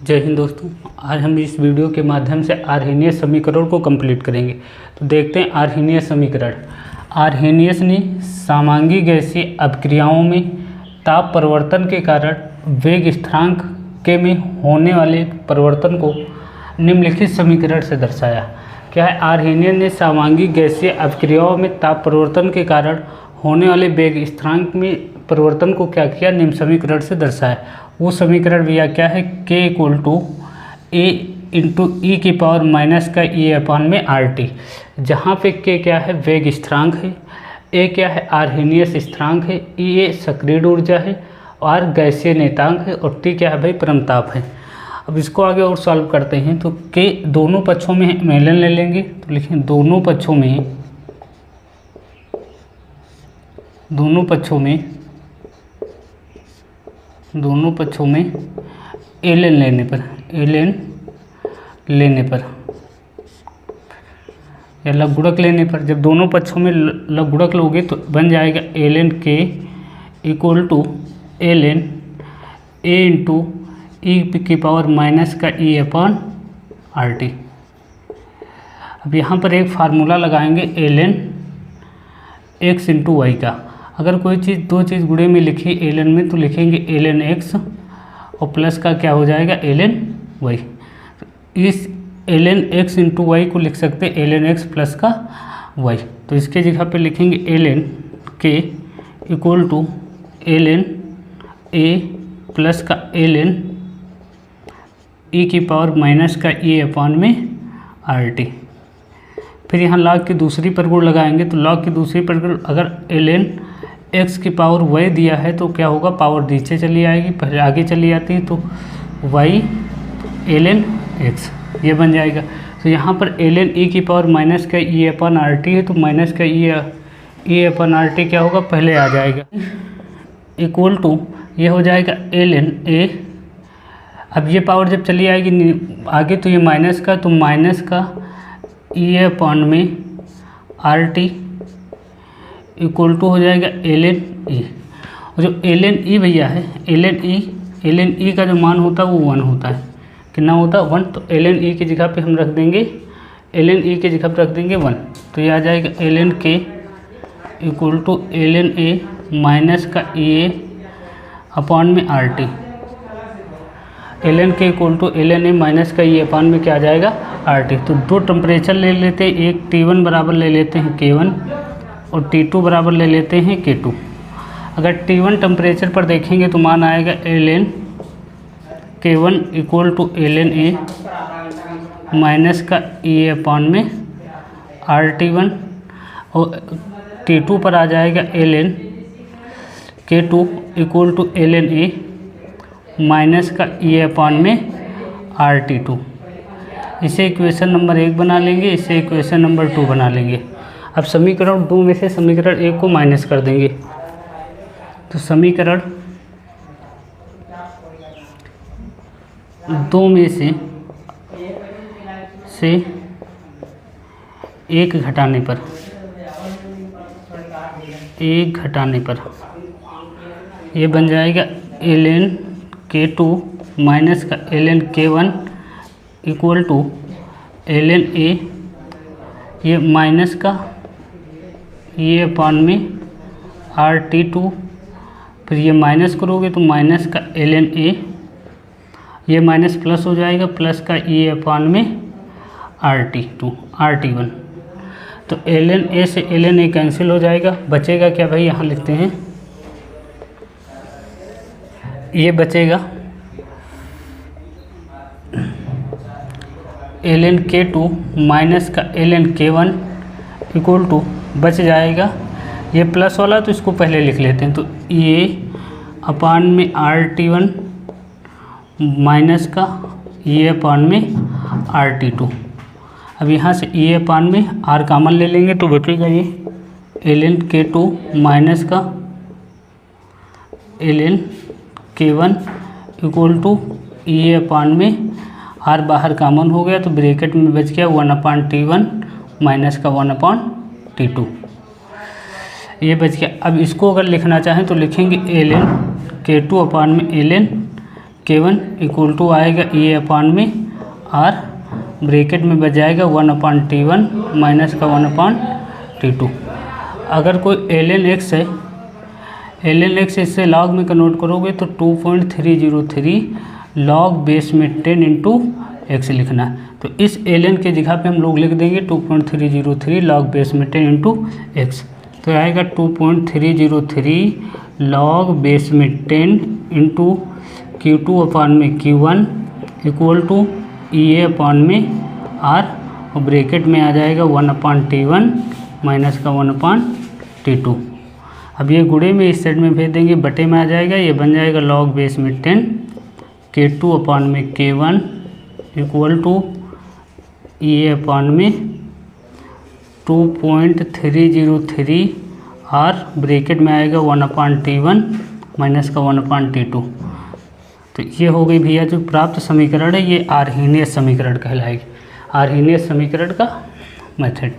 जय हिंद दोस्तों। आज हम इस वीडियो के माध्यम से आर्हेनियस समीकरण को कंप्लीट करेंगे। तो देखते हैं आर्हेनियस समीकरण। आर्हेनियस ने समांगी गैसीय अभिक्रियाओं में ताप परिवर्तन के कारण वेग स्थिरांक के में होने वाले परिवर्तन को निम्नलिखित समीकरण से दर्शाया। क्या है? आर्हेनियस ने समांगी गैसीय अभिक्रियाओं में ताप परिवर्तन के कारण होने वाले वेग स्थिरांक में परिवर्तन को क्या किया? निम्न समीकरण से दर्शाया। वो समीकरण भैया क्या है? K = A × e⁻⁻RT, जहाँ पे K क्या है? वेग स्थिरांक है, A क्या है? आर्हेनियस स्थिरांक है, E सक्रिय ऊर्जा है, R गैसीय नेतांक है और T क्या है भाई? परमताप है। अब इसको आगे और सॉल्व करते हैं। तो K दोनों पक्षों में ln ले लेंगे, तो लिखें दोनों पक्षों में ln लेने पर या लघुगुणक लेने पर, जब दोनों पक्षों में लघुगुणक लोगे तो बन जाएगा ln K = ln A × e⁻⁻RT। अब यहाँ पर एक फार्मूला लगाएंगे ln x × y का। अगर कोई चीज़ दो चीज़ गुणे में लिखी ln में तो लिखेंगे ln x और प्लस का क्या हो जाएगा? ln y। इस ln x × y को लिख सकते हैं ln x प्लस का y। तो इसके जगह पे लिखेंगे ln k = ln a plus का ln e⁻⁻RT। फिर यहाँ log की दूसरी परगुण लगाएंगे। तो log की दूसरी परगुण अगर ln x की पावर y दिया है तो क्या होगा? पावर नीचे चली आएगी, पहले आगे चली जाती है, तो y ln x ये बन जाएगा। तो यहाँ पर ln e⁻⁻RT है, तो माइनस का e⁻RT क्या होगा? पहले आ जाएगा, इक्वल टू ये हो जाएगा ln a। अब ये पावर जब चली आएगी आगे तो ये माइनस का, तो माइनस का e⁻RT इक्वल टू हो जाएगा ln e। और जो ln e भैया है, ln e का जो मान होता है वो 1 होता है। कितना होता है? 1। तो ln e की जगह पे हम रख देंगे 1। तो ये आ जाएगा ln k = ln a minus का e⁻RT। ln k = ln a minus का e क्या आ जाएगा? RT। तो दो टेम्परेचर ले लेते हैं, एक T1 बराबर ले लेते हैं K1 और T2 बराबर ले लेते हैं K2। अगर T1 टेम्परेचर पर देखेंगे तो मान आएगा ln K1 = ln a minus का e⁻RT1 और T2 पर आ जाएगा ln K2 = ln a minus का e⁻RT2। इसे इक्वेशन नंबर 1 बना लेंगे, इसे इक्वेशन नंबर 2 बना लेंगे। अब समीकरण 2 में से समीकरण 1 को माइनस कर देंगे। तो समीकरण 2 में से 1 घटाने पर ये बन जाएगा ln K2 माइनस का ln K1 equal to ln a, ये माइनस का e⁻RT2। फिर ये माइनस करोगे तो माइनस का ln a, ये माइनस प्लस हो जाएगा, प्लस का e⁻RT1। तो ln a से ln a कैंसिल हो जाएगा, बचेगा क्या भाई? यहाँ लिखते हैं, ये बचेगा ln K2 माइनस का ln K1 इक्वल टू बच जाएगा, ये प्लस वाला तो इसको पहले लिख लेते हैं। तो e⁻RT1 माइनस का e⁻RT2। अब यहाँ से e⁻R कॉमन ले लेंगे तो बचेगा ये ln K2 माइनस का ln K1 equal to e⁻R बाहर कॉमन हो गया तो ब्रैकेट में बच गया 1/T1 माइनस का 1/T2, ये बच गया। अब इसको अगर लिखना चाहें तो लिखेंगे ln K2 ln K1 equal to आएगा E अपान में R, ब्रैकेट में बच जाएगा 1/T1 माइनस का 1/T2। अगर कोई ln x है, ln x इससे log में कन्वर्ट करोगे तो 2.303 log बेस में 10 इंटू x लिखना है। तो इस ln के जगह पे हम लोग लिख देंगे 2.303 log बेस में 10 इंटू x। तो आएगा 2.303 log बेस में 10 इंटू Q2 अपान में Q1 इक्वल टू EA अपान में R, और ब्रैकेट में आ जाएगा 1/T1 माइनस का 1/T2। अब ये गुणे में इस साइड में भेज देंगे, बटे में आ जाएगा, ये बन जाएगा log बेस में 10 K2 अपान में K1 इक्वल टू EA अपान में 2.303 R, ब्रैकेट में आएगा 1/T1 माइनस का 1/T2। तो ये हो गई भैया जो प्राप्त समीकरण है, ये आर्हीनियस समीकरण कहलाएगी, आर्हीनियस समीकरण का मेथड।